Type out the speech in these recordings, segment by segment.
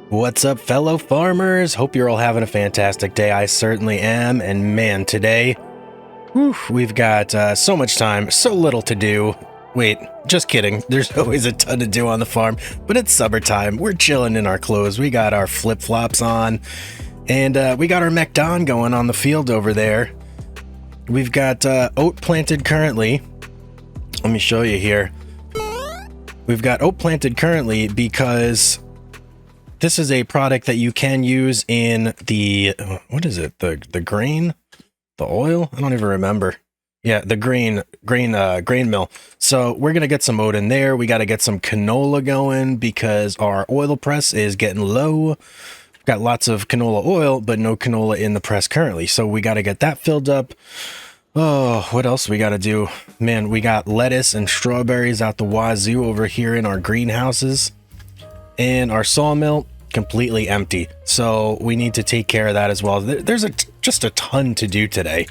What's up, fellow farmers? Hope you're all having a fantastic day. I certainly am. And man, today, we've got so much time, so little to do. Wait, just kidding. There's always a ton to do on the farm, but it's summertime. We're chilling in our clothes. We got our flip-flops on, and we got our McDon going on the field over there. We've got oat planted currently. Let me show you here. We've got oat planted currently because this is a product that you can use in the, what is it? The grain? The oil? I don't even remember. Yeah, the grain mill. So we're going to get some oat in there. We got to get some canola going because our oil press is getting low. Got lots of canola oil, but no canola in the press currently. So we got to get that filled up. Oh, what else we got to do? Man, we got lettuce and strawberries out the wazoo over here in our greenhouses. And our sawmill completely empty, so we need to take care of that as well. There's just a ton to do today.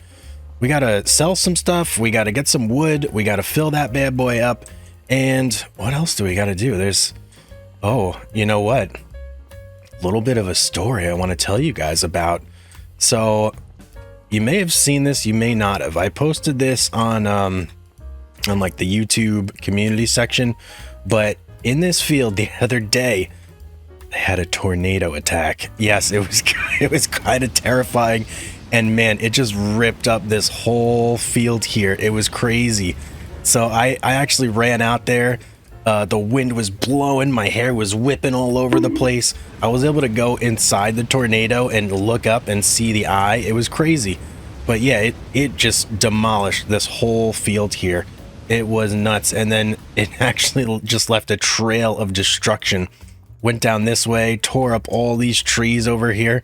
We gotta sell some stuff, we gotta get some wood, we gotta fill that bad boy up, and what else do we gotta do? Oh, you know what? A little bit of a story I want to tell you guys about. So you may have seen this, you may not have. I posted this on like the YouTube community section, but in this field the other day, they had a tornado attack. Yes, it was kind of terrifying, and man, it just ripped up this whole field here. It was crazy. So I actually ran out there. The wind was blowing, my hair was whipping all over the place. I was able to go inside the tornado and look up and see the eye. It was crazy. But yeah, it just demolished this whole field here. It was nuts, and then it actually just left a trail of destruction. Went down this way, tore up all these trees over here,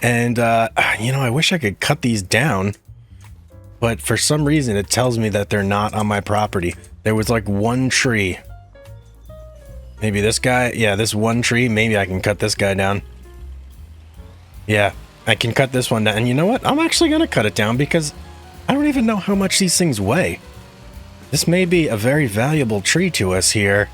and you know, I wish I could cut these down, but for some reason it tells me that they're not on my property. There was like one tree. Maybe this guy? Yeah, this one tree. Maybe I can cut this guy down. Yeah, I can cut this one down. And you know what? I'm actually gonna cut it down because I don't even know how much these things weigh. This may be a very valuable tree to us here.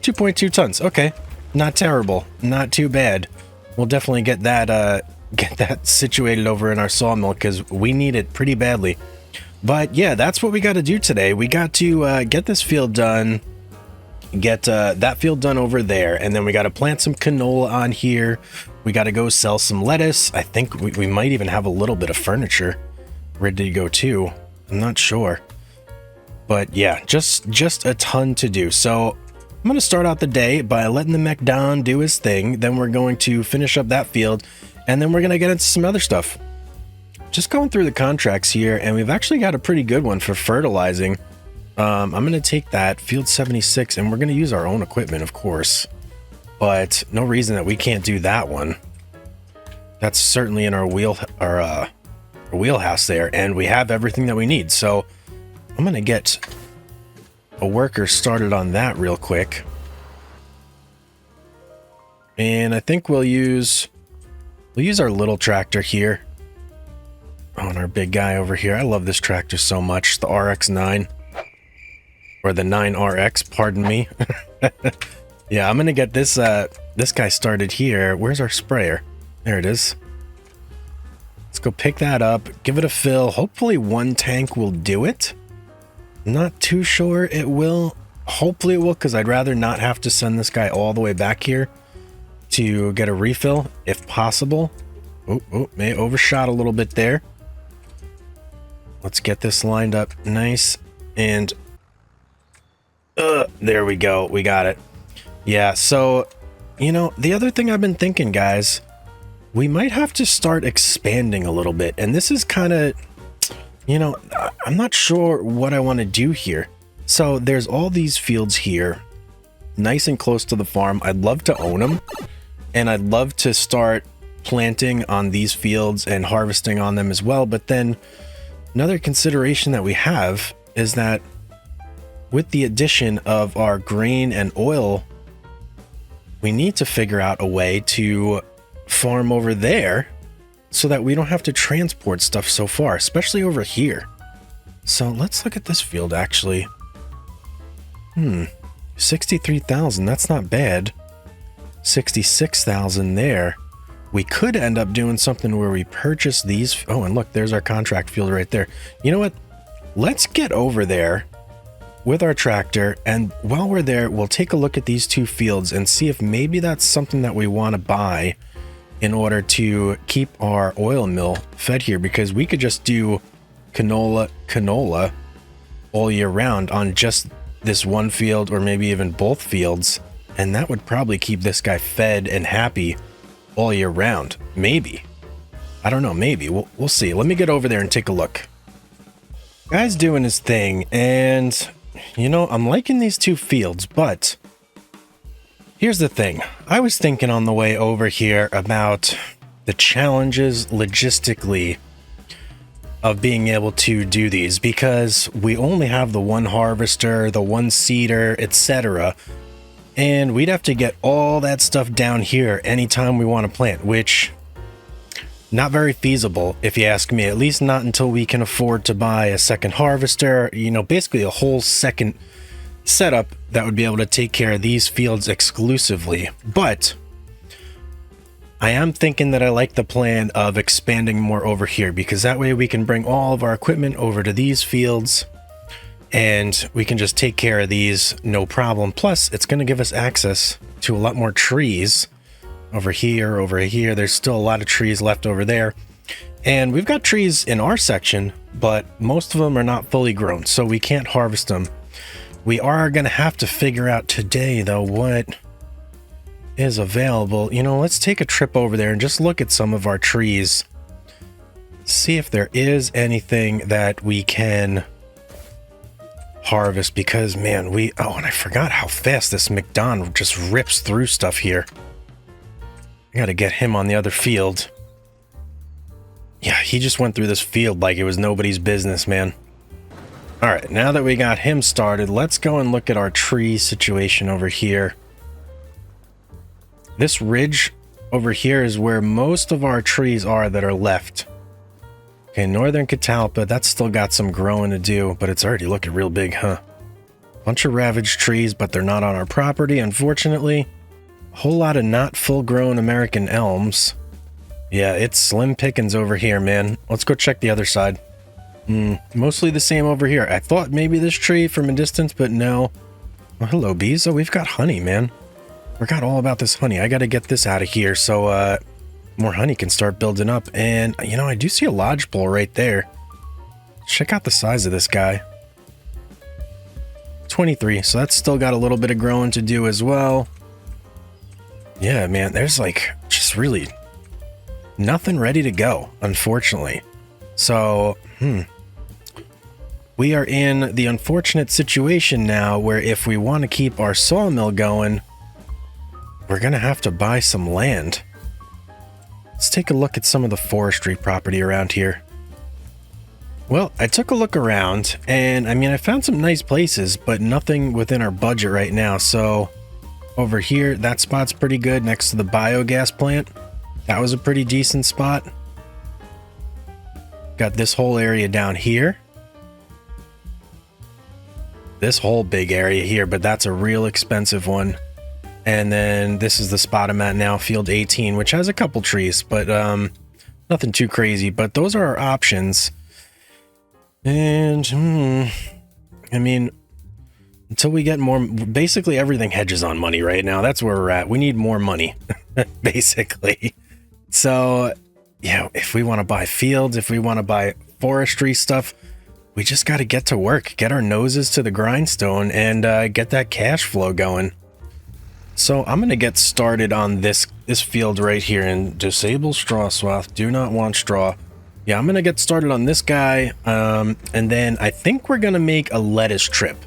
2.2 tons. Okay, not terrible, not too bad. We'll definitely get that situated over in our sawmill because we need it pretty badly. But yeah, that's what we got to do today. We got to get this field done, get that field done over there, and then we got to plant some canola on here. We got to go sell some lettuce. I think we might even have a little bit of furniture ready to go too. I'm not sure. But yeah, just a ton to do. So I'm going to start out the day by letting the McDon do his thing. Then we're going to finish up that field, and then we're going to get into some other stuff. Just going through the contracts here, and we've actually got a pretty good one for fertilizing. I'm going to take that field 76, and we're going to use our own equipment, of course. But no reason that we can't do that one. That's certainly in our wheelhouse there, and we have everything that we need. So I'm going to get a worker started on that real quick. And I think we'll use our little tractor here on our big guy over here. I love this tractor so much, the RX-9 or the 9RX, pardon me. Yeah, I'm gonna get this guy started here. Where's our sprayer? There it is. Let's go pick that up, give it a fill. Hopefully one tank will do it. Not too sure it will. Hopefully it will, because I'd rather not have to send this guy all the way back here to get a refill if possible. Oh, may overshot a little bit there. Let's get this lined up nice, and there we go. We got it. Yeah, so you know, the other thing I've been thinking, guys, we might have to start expanding a little bit, and this is kind of, you know, I'm not sure what I want to do here. So there's all these fields here, nice and close to the farm. I'd love to own them, and I'd love to start planting on these fields and harvesting on them as well. But then another consideration that we have is that with the addition of our grain and oil, we need to figure out a way to farm over there so that we don't have to transport stuff so far, especially over here. So let's look at this field actually. 63,000, that's not bad. 66,000 there. We could end up doing something where we purchase these. Oh, and look, there's our contract field right there. You know what? Let's get over there with our tractor, and while we're there, we'll take a look at these two fields and see if maybe that's something that we want to buy in order to keep our oil mill fed here, because we could just do canola all year round on just this one field, or maybe even both fields, and that would probably keep this guy fed and happy all year round. Maybe. I don't know, maybe. We'll see. Let me get over there and take a look. Guy's doing his thing, and you know, I'm liking these two fields, but here's the thing. I was thinking on the way over here about the challenges logistically of being able to do these, because we only have the one harvester, the one seeder, etc. And we'd have to get all that stuff down here anytime we want to plant, which not very feasible if you ask me, at least not until we can afford to buy a second harvester, you know, basically a whole second setup that would be able to take care of these fields exclusively. But I am thinking that I like the plan of expanding more over here, because that way we can bring all of our equipment over to these fields and we can just take care of these no problem. Plus, it's going to give us access to a lot more trees over here, over here. There's still a lot of trees left over there. And we've got trees in our section, but most of them are not fully grown, so we can't harvest them. We are going to have to figure out today, though, what is available. You know, let's take a trip over there and just look at some of our trees. See if there is anything that we can harvest, because, man, oh, and I forgot how fast this McDon just rips through stuff here. I gotta get him on the other field. Yeah, he just went through this field like it was nobody's business, man. Alright, now that we got him started, let's go and look at our tree situation over here. This ridge over here is where most of our trees are that are left. Okay, northern catalpa, that's still got some growing to do, but it's already looking real big, huh? Bunch of ravaged trees, but they're not on our property, unfortunately. A whole lot of not full-grown American elms. Yeah, it's slim pickings over here, man. Let's go check the other side. Mostly the same over here. I thought maybe this tree from a distance, but no. Oh, hello, bees. Oh, we've got honey, man. Forgot all about this honey. I gotta get this out of here so more honey can start building up. And, you know, I do see a lodgepole right there. Check out the size of this guy. 23, so that's still got a little bit of growing to do as well. Yeah, man, there's like just really nothing ready to go, unfortunately. So, we are in the unfortunate situation now where if we want to keep our sawmill going, we're going to have to buy some land. Let's take a look at some of the forestry property around here. Well, I took a look around, and I mean, I found some nice places, but nothing within our budget right now. So over here, that spot's pretty good next to the biogas plant. That was a pretty decent spot. Got this whole area down here. This whole big area here, but that's a real expensive one. And then this is the spot I'm at now, field 18, which has a couple trees, but nothing too crazy. But those are our options. And I mean, until we get more, basically everything hedges on money right now. That's where we're at. We need more money, basically. So yeah, if we want to buy fields, if we want to buy forestry stuff, we just got to get to work, get our noses to the grindstone, and get that cash flow going. So I'm going to get started on this field right here and disable straw swath. Do not want straw. Yeah, I'm going to get started on this guy. And then I think we're going to make a lettuce trip.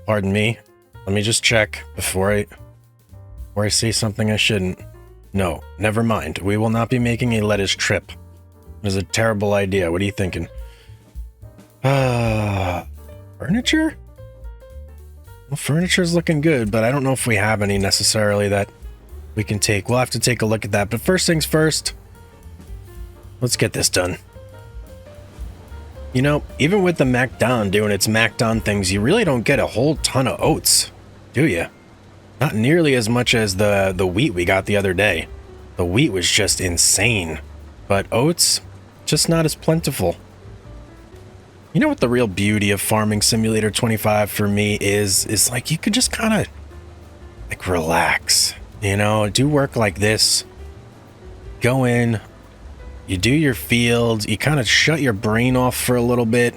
Pardon me. Let me just check before I say something I shouldn't. No, never mind. We will not be making a lettuce trip. It was a terrible idea. What are you thinking? Furniture? Well, furniture's looking good, but I don't know if we have any necessarily that we can take. We'll have to take a look at that. But first things first, let's get this done. You know, even with the MacDon doing its MacDon things, you really don't get a whole ton of oats, do you? Not nearly as much as the wheat we got the other day. The wheat was just insane. But oats, just not as plentiful. You know what the real beauty of Farming Simulator 25 for me is like you could just kind of like relax, you know, do work like this. Go in, you do your fields, you kind of shut your brain off for a little bit.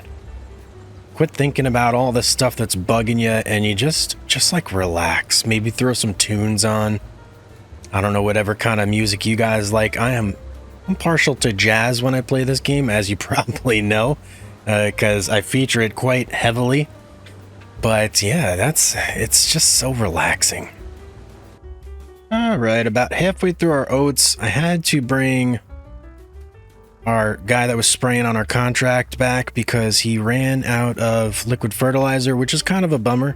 Quit thinking about all the stuff that's bugging you, and you just like relax. Maybe throw some tunes on. I don't know, whatever kind of music you guys like. I'm partial to jazz when I play this game, as you probably know, because I feature it quite heavily. But yeah, it's just so relaxing. All right, about halfway through our oats, I had to bring our guy that was spraying on our contract back because he ran out of liquid fertilizer, which is kind of a bummer,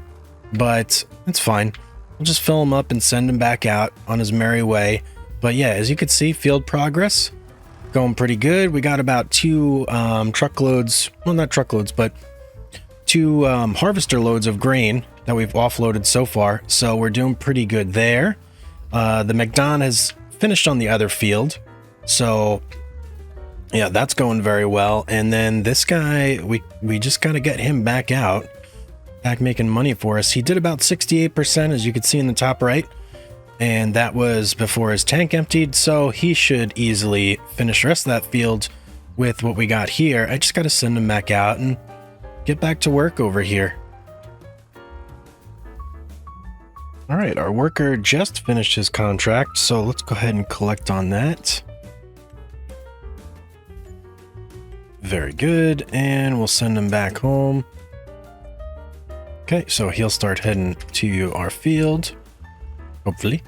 but it's fine. We'll just fill him up and send him back out on his merry way. But yeah, as you can see, field progress going pretty good. We got about 2 truckloads, well, not truckloads, but 2 harvester loads of grain that we've offloaded so far. So we're doing pretty good there. The McDon has finished on the other field. So yeah, that's going very well. And then this guy, we just got to get him back out, back making money for us. He did about 68%, as you can see in the top right. And that was before his tank emptied. So he should easily finish the rest of that field with what we got here. I just got to send him back out and get back to work over here. All right, our worker just finished his contract. So let's go ahead and collect on that. Very good, and we'll send him back home. Okay, so he'll start heading to our field, hopefully.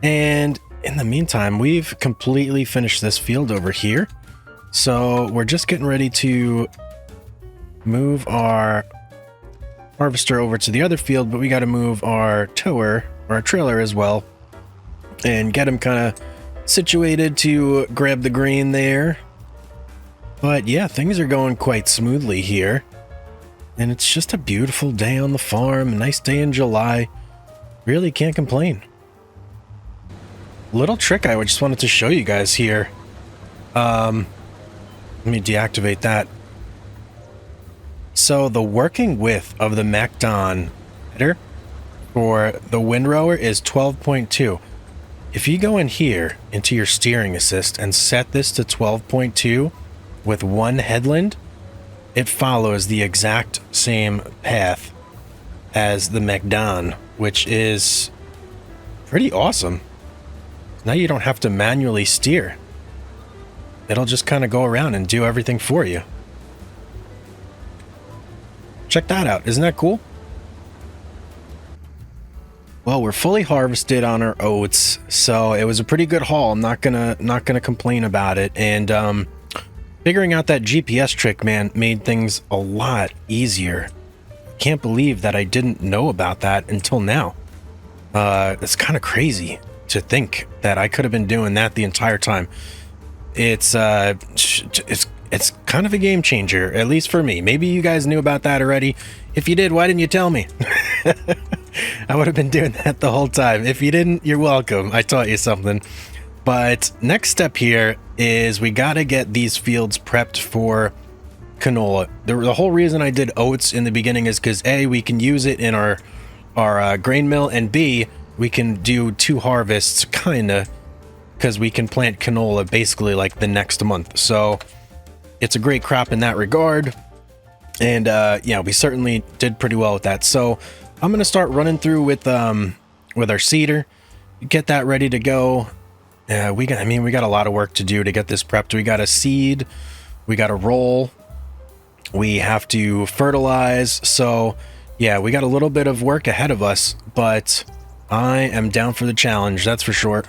And in the meantime, we've completely finished this field over here. So we're just getting ready to move our harvester over to the other field, but we got to move our tower, or our trailer as well, and get him kind of situated to grab the grain there. But yeah, things are going quite smoothly here. And it's just a beautiful day on the farm, a nice day in July. Really can't complain. Little trick I just wanted to show you guys here. Let me deactivate that. So the working width of the MacDon header for the windrower is 12.2. If you go in here into your steering assist and set this to 12.2, with one headland, it follows the exact same path as the MacDon, which is pretty awesome. Now you don't have to manually steer. It'll just kind of go around and do everything for you. Check that out. Isn't that cool? Well, we're fully harvested on our oats, so it was a pretty good haul. I'm not gonna complain about it. And figuring out that GPS trick, man, made things a lot easier. Can't believe that I didn't know about that until now. It's kind of crazy to think that I could have been doing that the entire time. It's kind of a game changer, at least for me. Maybe you guys knew about that already. If you did, why didn't you tell me? I would have been doing that the whole time. If you didn't, you're welcome. I taught you something. But next step here is we got to get these fields prepped for canola. The whole reason I did oats in the beginning is because A, we can use it in our grain mill, and B, we can do 2 harvests, kinda, because we can plant canola basically like the next month. So it's a great crop in that regard. And yeah, we certainly did pretty well with that. So I'm gonna start running through with our seeder, get that ready to go. We got a lot of work to do to get this prepped. We got to seed, we got to roll, we have to fertilize. So yeah, we got a little bit of work ahead of us, but I am down for the challenge, that's for sure.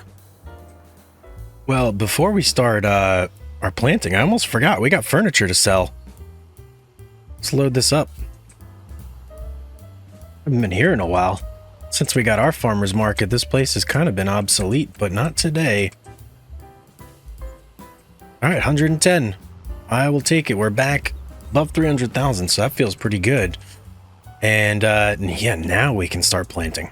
Well, before we start our planting, I almost forgot, we got furniture to sell. Let's load this up. Haven't been here in a while. Since we got our farmer's market, this place has kind of been obsolete, but not today. All right, 110. I will take it. We're back above 300,000, so that feels pretty good. And yeah, now we can start planting.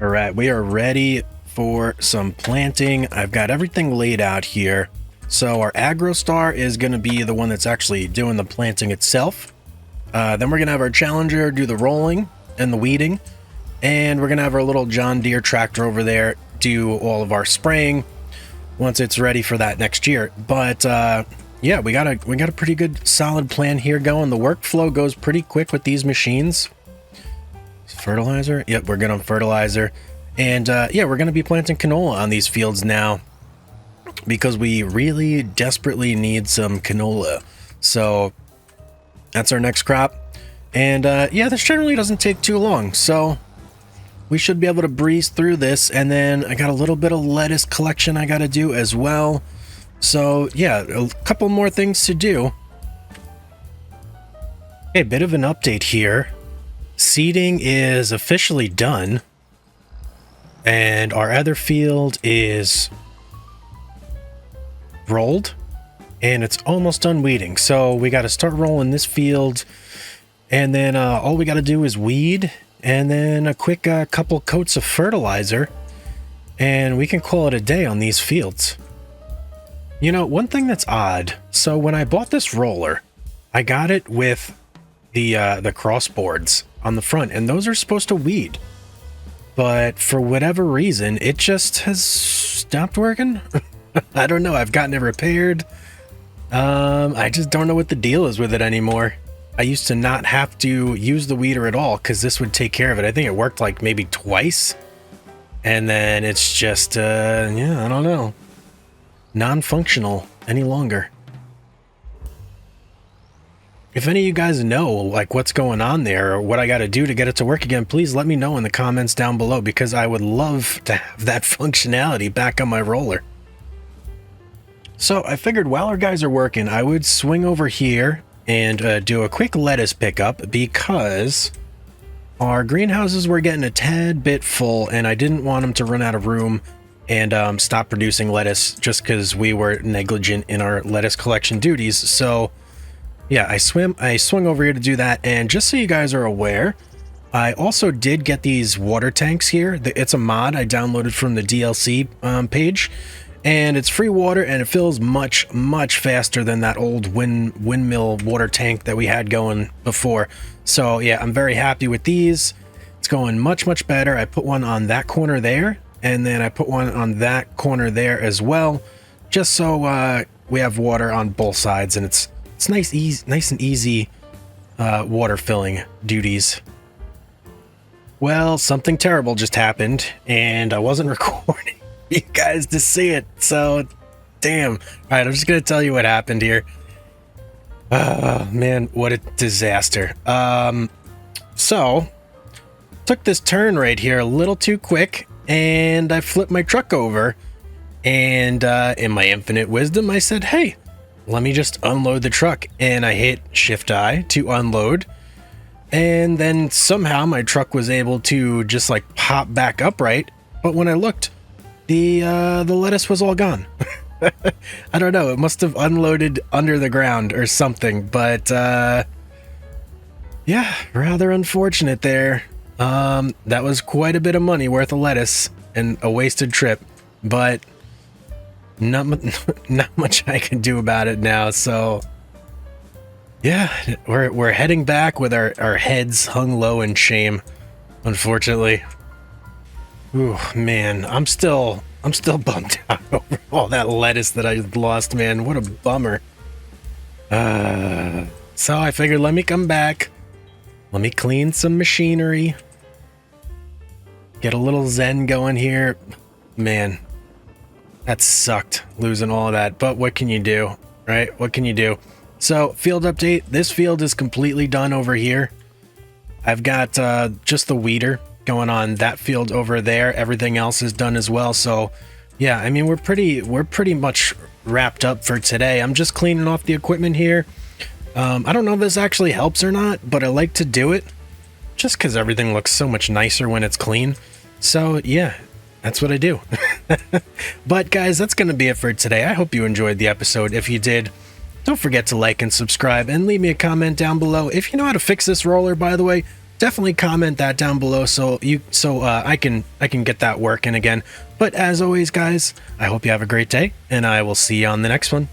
All right, we are ready for some planting. I've got everything laid out here. So our AgroStar is going to be the one that's actually doing the planting itself. Then we're going to have our Challenger do the rolling and the weeding. And we're going to have our little John Deere tractor over there do all of our spraying once it's ready for that next year. But yeah, we got a pretty good solid plan here going. The workflow goes pretty quick with these machines. Fertilizer? Yep, we're good on fertilizer. And yeah, we're going to be planting canola on these fields now because we really desperately need some canola. So that's our next crop. And yeah, this generally doesn't take too long. So we should be able to breeze through this. And then I got a little bit of lettuce collection I got to do as well. So yeah, a couple more things to do. Okay, a bit of an update here. Seeding is officially done. And our other field is rolled. And it's almost done weeding. So we got to start rolling this field. And then all we got to do is weed. And then a quick couple coats of fertilizer. And we can call it a day on these fields. You know, one thing that's odd. So when I bought this roller, I got it with the crossboards on the front. And those are supposed to weed. But for whatever reason, it just has stopped working. I don't know. I've gotten it repaired. I just don't know what the deal is with it anymore. I used to not have to use the weeder at all because this would take care of it. I think it worked like maybe twice. And then it's just, yeah, I don't know. Non-functional any longer. If any of you guys know like what's going on there or what I got to do to get it to work again, please let me know in the comments down below because I would love to have that functionality back on my roller. So I figured while our guys are working, I would swing over here and do a quick lettuce pickup because our greenhouses were getting a tad bit full and I didn't want them to run out of room and stop producing lettuce just because we were negligent in our lettuce collection duties. So yeah, I swung over here to do that. And just so you guys are aware, I also did get these water tanks here. It's a mod I downloaded from the DLC page. And it's free water and it fills much faster than that old windmill water tank that we had going before. So yeah, I'm very happy with these. It's going much better. I put one on that corner there, and then I put one on that corner there as well, just so we have water on both sides, and it's nice and easy water filling duties. Well, something terrible just happened, and I wasn't recording you guys to see it, so damn. All right, I'm just gonna tell you what happened here. Oh man, what a disaster. So took this turn right here a little too quick and I flipped my truck over, and in my infinite wisdom I said, hey, let me just unload the truck, and I hit Shift I to unload, and then somehow my truck was able to just like pop back upright, but when I looked, the lettuce was all gone. I don't know, it must have unloaded under the ground or something, but yeah, rather unfortunate there. That was quite a bit of money worth of lettuce and a wasted trip, but not much I can do about it now. So yeah, we're heading back with our heads hung low in shame, unfortunately. Ooh, man, I'm still bummed out over all that lettuce that I lost, man. What a bummer. So I figured, let me come back. Let me clean some machinery. Get a little zen going here. Man, that sucked, losing all of that. But what can you do, right? What can you do? So, field update. This field is completely done over here. I've got just the weeder going on that field over there. Everything else is done as well. So yeah, I mean, we're pretty much wrapped up for today. I'm just cleaning off the equipment here. I don't know if this actually helps or not, but I like to do it just because everything looks so much nicer when it's clean. So yeah, that's what I do. But guys, that's going to be it for today. I hope you enjoyed the episode. If you did, Don't forget to like and subscribe, and leave me a comment down below. If you know how to fix this roller, by the way, definitely comment that down below so I can get that working again. But as always, guys, I hope you have a great day, and I will see you on the next one.